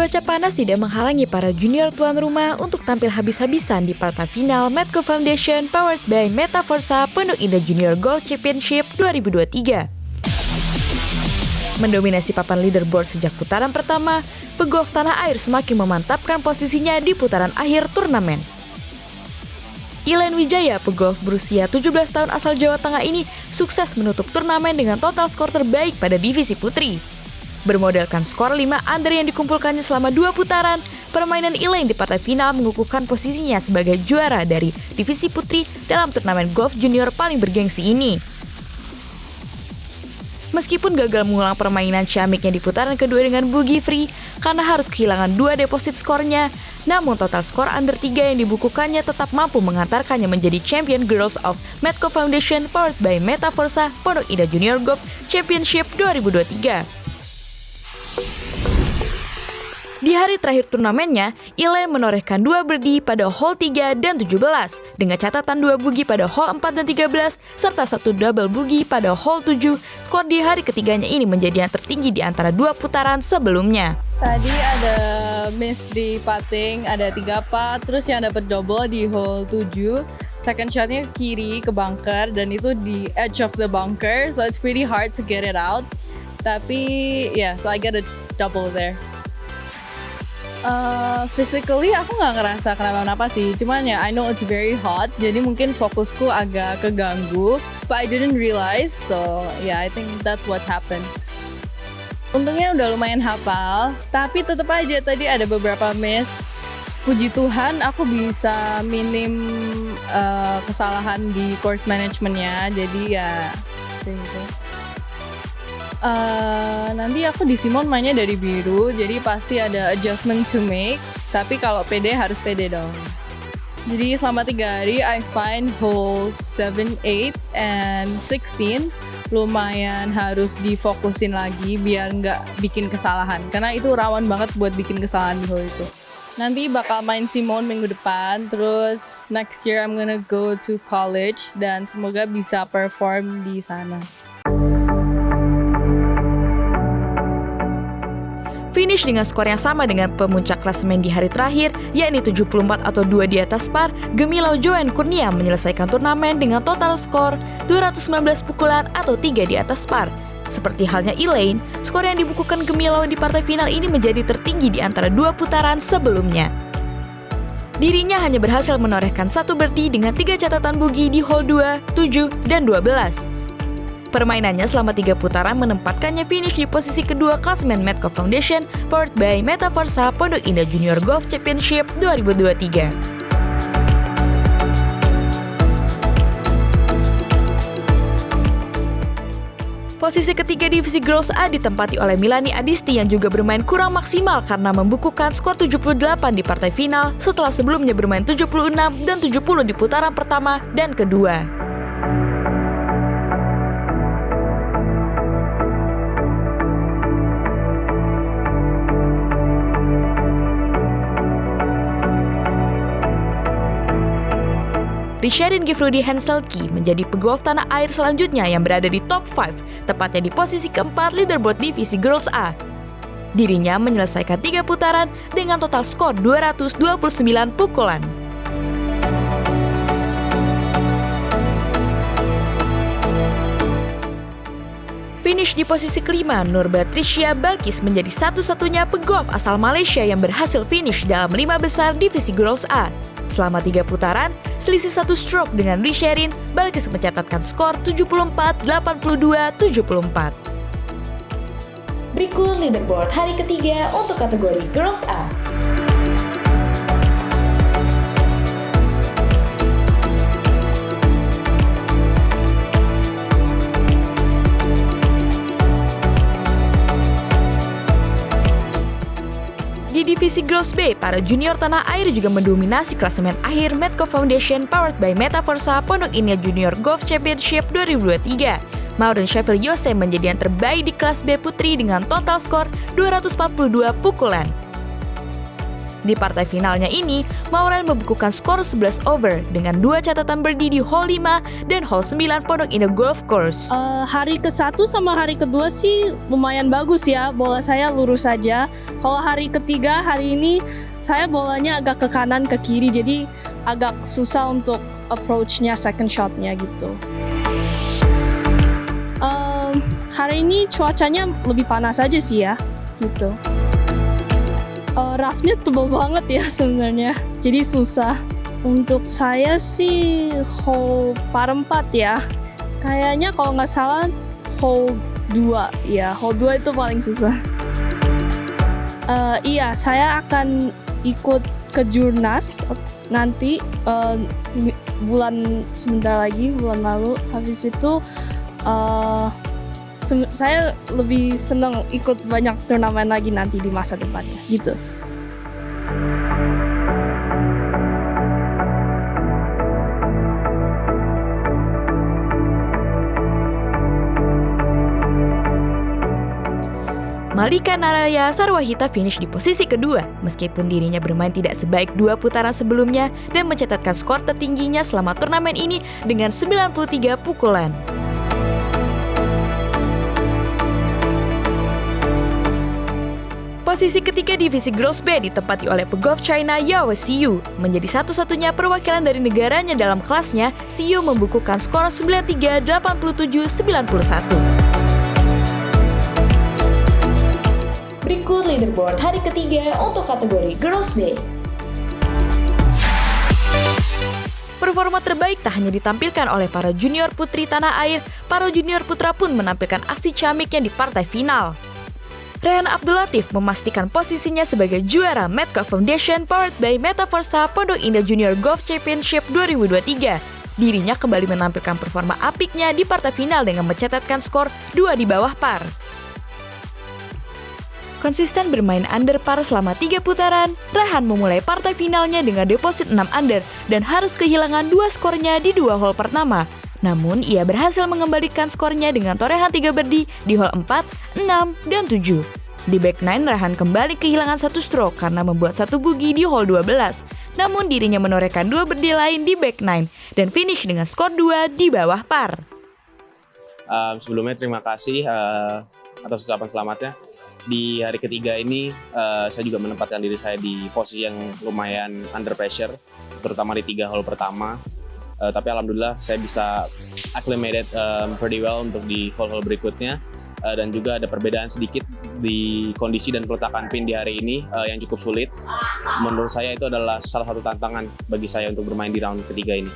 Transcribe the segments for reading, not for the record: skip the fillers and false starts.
Cuaca panas tidak menghalangi para junior tuan rumah untuk tampil habis-habisan di partai final Medco Foundation powered by Metaforsa Pondok Indah Junior Golf Championship 2023. Mendominasi papan leaderboard sejak putaran pertama, pegolf tanah air semakin memantapkan posisinya di putaran akhir turnamen. Elaine Wijaya, pegolf berusia 17 tahun asal Jawa Tengah ini sukses menutup turnamen dengan total skor terbaik pada divisi putri. Bermodalkan skor 5 under yang dikumpulkannya selama 2 putaran, permainan Elaine di partai final mengukuhkan posisinya sebagai juara dari divisi putri dalam turnamen golf junior paling bergengsi ini. Meskipun gagal mengulang permainan ciamiknya di putaran kedua dengan bogey free karena harus kehilangan 2 deposit skornya, namun total skor under 3 yang dibukukannya tetap mampu mengantarkannya menjadi champion girls of Medco Foundation powered by Metaforsa Pondok Indah Junior Golf Championship 2023. Di hari terakhir turnamennya, Elaine menorehkan 2 birdie pada hole 3 dan 17, dengan catatan 2 bogey pada hole 4 dan 13, serta 1 double bogey pada hole 7. Skor di hari ketiganya ini menjadi yang tertinggi di antara 2 putaran sebelumnya. Tadi ada miss di putting, ada 3 putt, terus yang dapat double di hole 7. Second shotnya kiri ke bunker, dan itu di edge of the bunker, so it's pretty hard to get it out. Tapi, so I get a double there. Physically aku nggak ngerasa kenapa-napa sih, cuman I know it's very hot, jadi mungkin fokusku agak keganggu, but I didn't realize, so I think that's what happened. Untungnya udah lumayan hafal, tapi tetap aja tadi ada beberapa miss. Puji Tuhan aku bisa minim kesalahan di course managementnya, jadi seperti itu. Nanti aku di Simon mainnya dari biru, jadi pasti ada adjustment to make. Tapi kalau pede harus pede dong. Jadi selama 3 hari, I find hole 7, 8, and 16 lumayan harus difokusin lagi biar nggak bikin kesalahan. Karena itu rawan banget buat bikin kesalahan di hole itu. Nanti bakal main Simon minggu depan, terus next year I'm gonna go to college dan semoga bisa perform di sana. Finish dengan skor yang sama dengan pemuncak klasemen di hari terakhir, yakni 74 atau 2 di atas par, Gemilau Joanne Kurnia menyelesaikan turnamen dengan total skor 219 pukulan atau 3 di atas par. Seperti halnya Elaine, skor yang dibukukan Gemilau di partai final ini menjadi tertinggi di antara 2 putaran sebelumnya. Dirinya hanya berhasil menorehkan 1 birdie dengan 3 catatan bogey di hole 2, 7, dan 12. Permainannya selama 3 putaran menempatkannya finish di posisi kedua klasemen Medco Foundation powered by Metaforsa Pondok Indah Junior Golf Championship 2023. Posisi ketiga divisi Girls A ditempati oleh Milani Adisti yang juga bermain kurang maksimal karena membukukan skor 78 di partai final setelah sebelumnya bermain 76 dan 70 di putaran pertama dan kedua. Risharin Gifrudi Henselki menjadi pegolf tanah air selanjutnya yang berada di top 5, tepatnya di posisi keempat leaderboard divisi Girls A. Dirinya menyelesaikan 3 putaran dengan total skor 229 pukulan. Finish di posisi kelima, Nurba Tricia Balkis menjadi satu-satunya pegolf asal Malaysia yang berhasil finish dalam 5 besar divisi Girls A. Selama 3 putaran, selisih 1 stroke dengan Risharin, Balkis mencatatkan skor 74-82-74. Berikut leaderboard hari ketiga untuk kategori Girls A. Di divisi Girls B, para junior tanah air juga mendominasi klasemen akhir Medco Foundation powered by Metaforsa Pondok Indah Junior Golf Championship 2023. Maureen Sheffield Yose menjadi yang terbaik di kelas B putri dengan total skor 242 pukulan. Di partai finalnya ini, Maureen membukukan skor 11 over dengan 2 catatan birdie di hole 5 dan hole 9 Pondok Indah Golf Course. Hari ke-1 sama hari kedua sih lumayan bagus ya, bola saya lurus saja. Kalau hari ketiga, hari ini saya bolanya agak ke kanan, ke kiri, jadi agak susah untuk approach-nya, second shot-nya gitu. Hari ini cuacanya lebih panas aja sih ya, gitu. Rough-nya tebal banget ya sebenarnya, jadi susah. Untuk saya sih hole par 4 ya. Kayaknya kalau nggak salah hole 2 ya, hole 2 itu paling susah. Iya, saya akan ikut ke Jurnas nanti bulan sebentar lagi, bulan lalu. Habis itu saya lebih senang ikut banyak turnamen lagi nanti di masa depannya gitu. Malika Naraya Sarwahita finish di posisi kedua, meskipun dirinya bermain tidak sebaik 2 putaran sebelumnya dan mencatatkan skor tertingginya selama turnamen ini dengan 93 pukulan. Posisi ketiga divisi Girls B ditempati oleh pegolf China Yao Siyu. Menjadi satu-satunya perwakilan dari negaranya dalam kelasnya, Siyu membukukan skor 93, 87, 91. Berikut leaderboard hari ketiga untuk kategori Girls B. Performa terbaik tak hanya ditampilkan oleh para junior putri tanah air, para junior putra pun menampilkan aksi ciamiknya di partai final. Rehan Abdul Latif memastikan posisinya sebagai juara Metcalf Foundation powered by Metaversa Pondok Indah Junior Golf Championship 2023. Dirinya kembali menampilkan performa apiknya di partai final dengan mencatatkan skor 2 di bawah par. Konsisten bermain under par selama 3 putaran, Rehan memulai partai finalnya dengan deposit 6 under dan harus kehilangan 2 skornya di 2 hole pertama. Namun, ia berhasil mengembalikan skornya dengan torehan 3 birdie di hole 4, 6, dan 7. Di back 9, Rehan kembali kehilangan 1 stroke karena membuat 1 bogey di hole 12. Namun, dirinya menorehkan 2 birdie lain di back 9 dan finish dengan skor 2 di bawah par. Sebelumnya terima kasih atas ucapan selamatnya. Di hari ketiga ini, saya juga menempatkan diri saya di posisi yang lumayan under pressure, terutama di 3 hole pertama. Tapi alhamdulillah saya bisa acclimated pretty well untuk di hole-hole berikutnya, dan juga ada perbedaan sedikit di kondisi dan peletakan pin di hari ini yang cukup sulit. Menurut saya itu adalah salah satu tantangan bagi saya untuk bermain di round ketiga ini.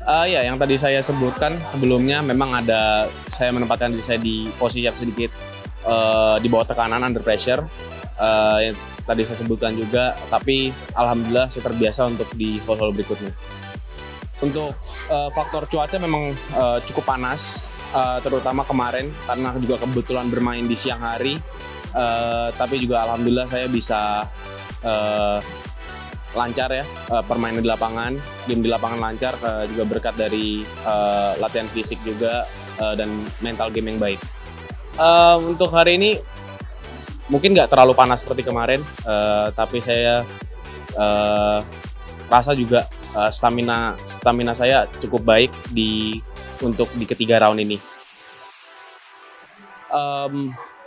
Ya, yang tadi saya sebutkan sebelumnya, memang ada saya menempatkan diri saya di posisi yang sedikit di bawah tekanan, under pressure. Yang tadi saya sebutkan juga, tapi alhamdulillah saya terbiasa untuk di hole-hole berikutnya. Untuk faktor cuaca memang cukup panas, terutama kemarin karena juga kebetulan bermain di siang hari. Tapi juga alhamdulillah saya bisa lancar ya, permainan di lapangan, game di lapangan lancar, juga berkat dari latihan fisik juga dan mental game yang baik. Untuk hari ini mungkin nggak terlalu panas seperti kemarin, tapi saya rasa juga stamina saya cukup baik untuk di ketiga round ini.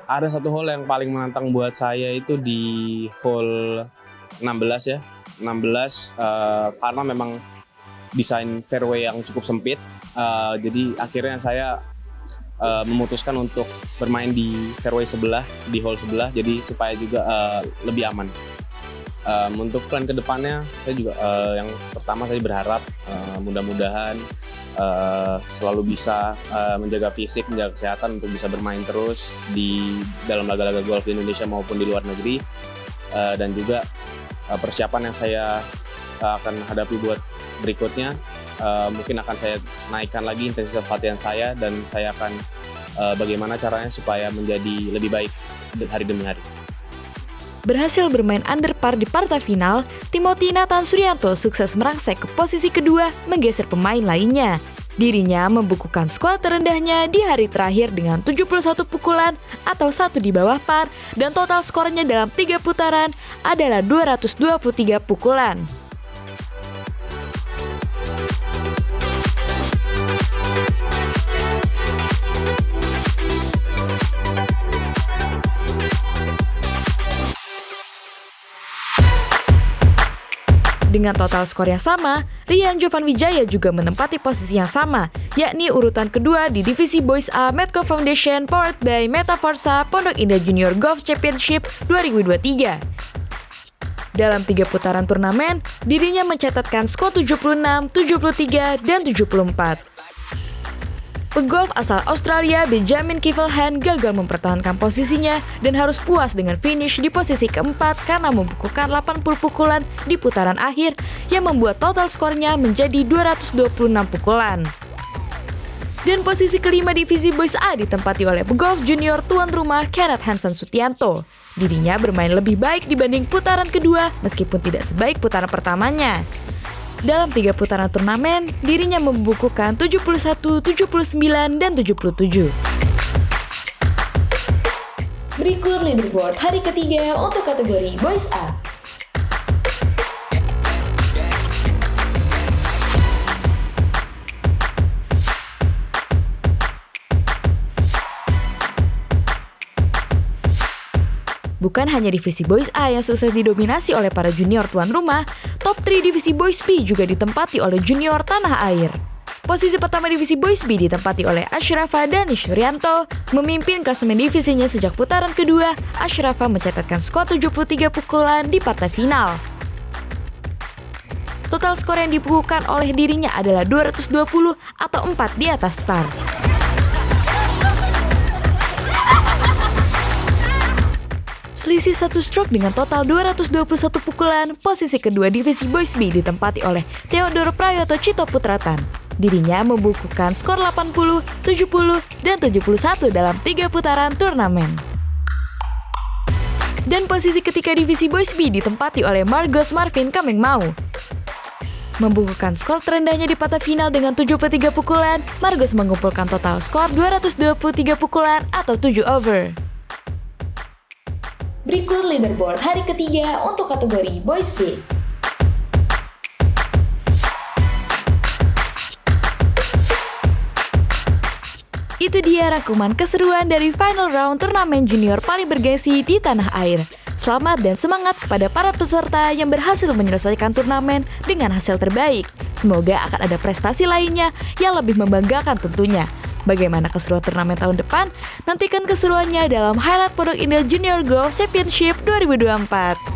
Ada satu hole yang paling menantang buat saya itu di hole 16 ya. 16 karena memang desain fairway yang cukup sempit. Jadi akhirnya saya memutuskan untuk bermain di fairway sebelah, di hole sebelah, jadi supaya juga lebih aman. Untuk plan kedepannya, saya juga yang pertama saya berharap mudah-mudahan selalu bisa menjaga fisik, menjaga kesehatan untuk bisa bermain terus di dalam laga-laga golf di Indonesia maupun di luar negeri, dan juga persiapan yang saya akan hadapi buat berikutnya, mungkin akan saya naikkan lagi intensitas latihan saya, dan saya akan bagaimana caranya supaya menjadi lebih baik hari demi hari. Berhasil bermain under par di partai final, Timothy Nathan Suryanto sukses merangsek ke posisi kedua, menggeser pemain lainnya. Dirinya membukukan skor terendahnya di hari terakhir dengan 71 pukulan atau 1 di bawah par, dan total skornya dalam 3 putaran adalah 223 pukulan. Dengan total skor yang sama, Rian Jovan Wijaya juga menempati posisi yang sama, yakni urutan kedua di divisi Boys A Medco Foundation powered by Metaforsa Pondok Indah Junior Golf Championship 2023. Dalam 3 putaran turnamen, dirinya mencatatkan skor 76, 73, dan 74. Pegolf asal Australia Benjamin Kivelhan gagal mempertahankan posisinya dan harus puas dengan finish di posisi keempat karena membukukan 80 pukulan di putaran akhir yang membuat total skornya menjadi 226 pukulan. Dan posisi kelima divisi Boys A ditempati oleh pegolf junior tuan rumah Kenneth Hansen Sutianto. Dirinya bermain lebih baik dibanding putaran kedua meskipun tidak sebaik putaran pertamanya. Dalam 3 putaran turnamen, dirinya membukukan 71, 79, dan 77. Berikut leaderboard hari ketiga untuk kategori Boys A. Bukan hanya divisi Boys A yang sukses didominasi oleh para junior tuan rumah, top 3 divisi Boys B juga ditempati oleh junior tanah air. Posisi pertama divisi Boys B ditempati oleh Ashrafa Danish Suryanto, memimpin klasemen divisinya sejak putaran kedua. Ashrafa mencatatkan skor 73 pukulan di partai final. Total skor yang dibukukan oleh dirinya adalah 220 atau 4 di atas par. Selisih 1 stroke dengan total 221 pukulan, posisi kedua divisi Boys B ditempati oleh Theodore Prayoto Citoputratan. Dirinya membukukan skor 80, 70, dan 71 dalam 3 putaran turnamen. Dan posisi ketiga divisi Boys B ditempati oleh Margos Marvin Kamengmau. Membukukan skor terendahnya di partai final dengan 73 pukulan, Margos mengumpulkan total skor 223 pukulan atau 7 over. Berikut leaderboard hari ketiga untuk kategori Boys B. Itu dia rangkuman keseruan dari final round turnamen junior paling bergengsi di tanah air. Selamat dan semangat kepada para peserta yang berhasil menyelesaikan turnamen dengan hasil terbaik. Semoga akan ada prestasi lainnya yang lebih membanggakan tentunya. Bagaimana keseruan turnamen tahun depan? Nantikan keseruannya dalam highlight Pondok Indah Junior Golf Championship 2024.